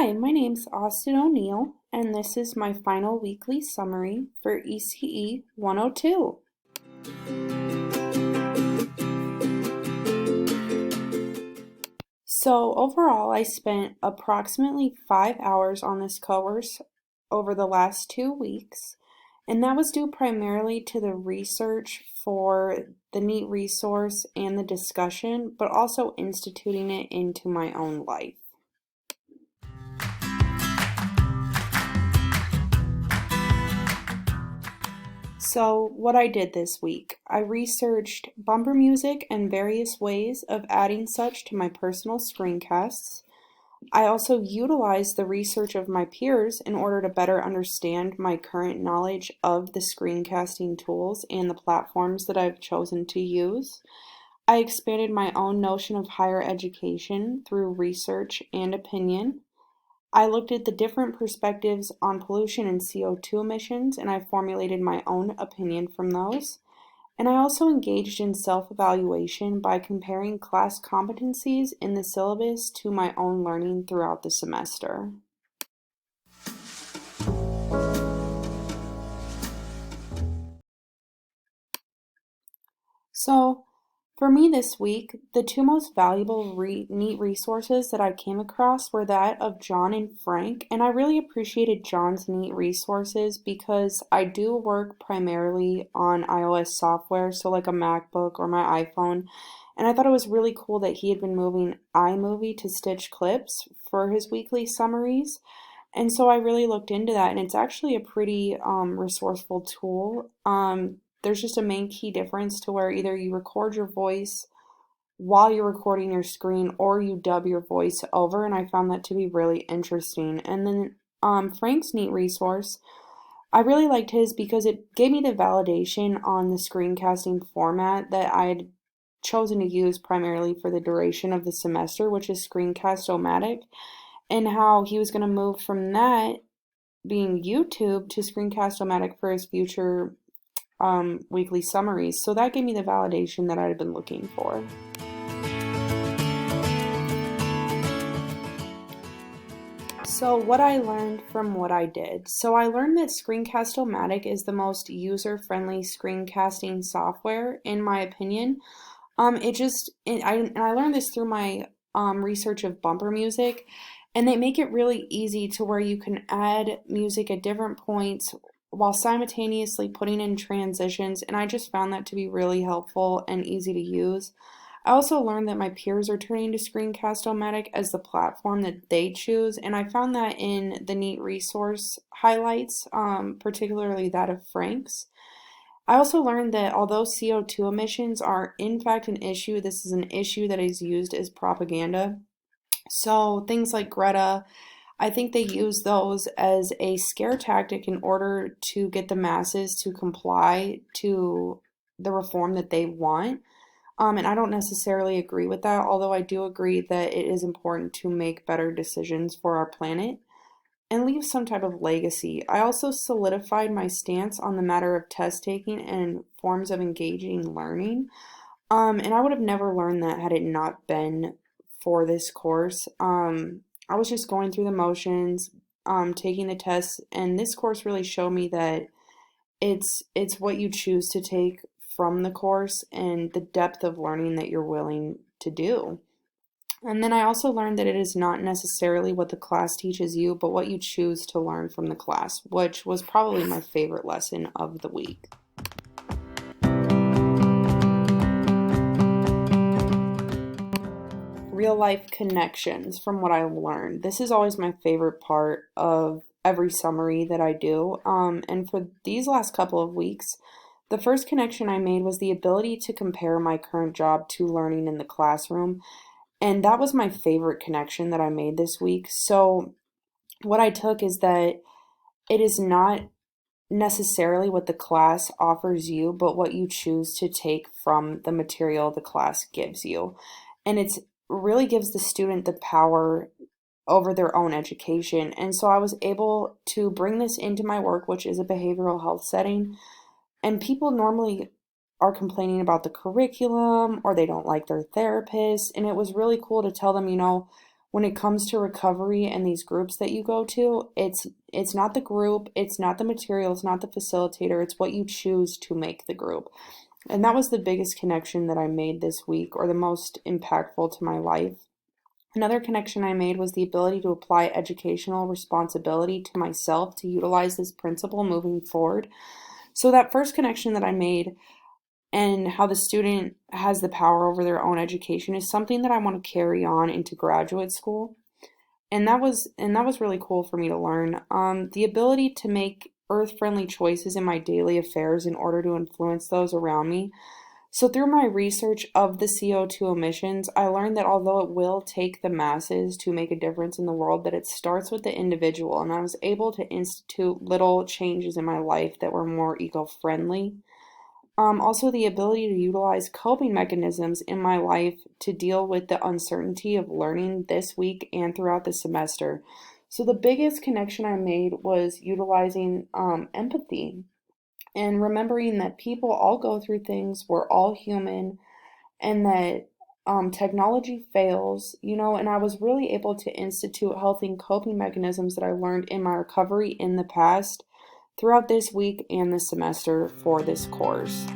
Hi, my name's Austin O'Neill, and this is my final weekly summary for ECE 102. So overall, I spent approximately 5 hours on this course over the last 2 weeks, and that was due primarily to the research for the NEAT resource and the discussion, but also instituting it into my own life. So, what I did this week, I researched bumper music and various ways of adding such to my personal screencasts. I also utilized the research of my peers in order to better understand my current knowledge of the screencasting tools and the platforms that I've chosen to use. I expanded my own notion of higher education through research and opinion. I looked at the different perspectives on pollution and CO2 emissions, and I formulated my own opinion from those. And I also engaged in self-evaluation by comparing class competencies in the syllabus to my own learning throughout the semester. So, for me this week, the two most valuable NEAT resources that I came across were that of John and Frank, and I really appreciated John's NEAT resources because I do work primarily on iOS software, so like a MacBook or my iPhone, and I thought it was really cool that he had been moving iMovie to Stitch Clips for his weekly summaries. And so I really looked into that, and it's actually a pretty resourceful tool. There's just a main key difference to where either you record your voice while you're recording your screen or you dub your voice over, and I found that to be really interesting. And then Frank's NEAT resource, I really liked his because it gave me the validation on the screencasting format that I'd chosen to use primarily for the duration of the semester, which is Screencast-O-Matic, and how he was going to move from that being YouTube to Screencast-O-Matic for his future weekly summaries. So that gave me the validation that I'd been looking for. So what I learned from what I did. So I learned that Screencast-O-Matic is the most user-friendly screencasting software, in my opinion. I learned this through my research of bumper music, and they make it really easy to where you can add music at different points while simultaneously putting in transitions, and I just found that to be really helpful and easy to use. I also learned that my peers are turning to Screencast-O-Matic as the platform that they choose, and I found that in the NEAT resource highlights, particularly that of Frank's. I also learned that although CO2 emissions are in fact an issue, this is an issue that is used as propaganda. So things like Greta, I think they use those as a scare tactic in order to get the masses to comply to the reform that they want. And I don't necessarily agree with that, although I do agree that it is important to make better decisions for our planet and leave some type of legacy. I also solidified my stance on the matter of test taking and forms of engaging learning. And I would have never learned that had it not been for this course. I was just going through the motions, taking the tests, and this course really showed me that it's what you choose to take from the course and the depth of learning that you're willing to do. And then I also learned that it is not necessarily what the class teaches you, but what you choose to learn from the class, which was probably my favorite lesson of the week. Real life connections from what I learned. This is always my favorite part of every summary that I do. And for these last couple of weeks, the first connection I made was the ability to compare my current job to learning in the classroom. And that was my favorite connection that I made this week. So what I took is that it is not necessarily what the class offers you, but what you choose to take from the material the class gives you. And it's really gives the student the power over their own education. And so I was able to bring this into my work, which is a behavioral health setting. And people normally are complaining about the curriculum or they don't like their therapist. And it was really cool to tell them, when it comes to recovery and these groups that you go to, it's not the group, it's not the material, it's not the facilitator, it's what you choose to make the group. And that was the biggest connection that I made this week, or the most impactful to my life. Another connection I made was the ability to apply educational responsibility to myself to utilize this principle moving forward. So, that first connection that I made, and how the student has the power over their own education, is something that I want to carry on into graduate school. And that was really cool for me to learn. The ability to make earth-friendly choices in my daily affairs in order to influence those around me. So, through my research of the CO2 emissions, I learned that although it will take the masses to make a difference in the world, that it starts with the individual. And I was able to institute little changes in my life that were more eco-friendly. Also, the ability to utilize coping mechanisms in my life to deal with the uncertainty of learning this week and throughout the semester. So, the biggest connection I made was utilizing empathy and remembering that people all go through things, we're all human, and that technology fails, and I was really able to institute healthy coping mechanisms that I learned in my recovery in the past throughout this week and the semester for this course.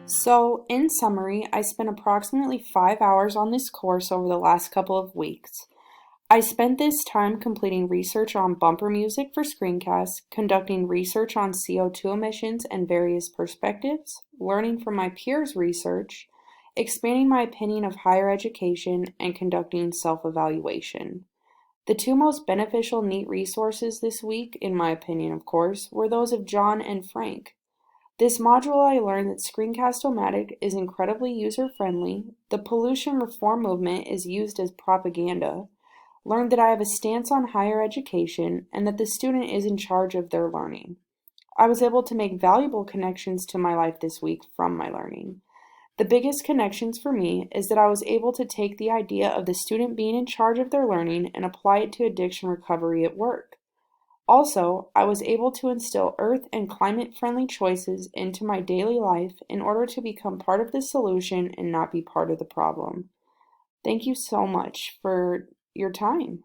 So, in summary, I spent approximately 5 hours on this course over the last couple of weeks. I spent this time completing research on bumper music for screencasts, conducting research on CO2 emissions and various perspectives, learning from my peers' research, expanding my opinion of higher education, and conducting self-evaluation. The two most beneficial NEAT resources this week, in my opinion, of course, were those of John and Frank. This module, I learned that Screencast-O-Matic is incredibly user-friendly, the pollution reform movement is used as propaganda, learned that I have a stance on higher education, and that the student is in charge of their learning. I was able to make valuable connections to my life this week from my learning. The biggest connections for me is that I was able to take the idea of the student being in charge of their learning and apply it to addiction recovery at work. Also, I was able to instill earth and climate friendly choices into my daily life in order to become part of the solution and not be part of the problem. Thank you so much for your time.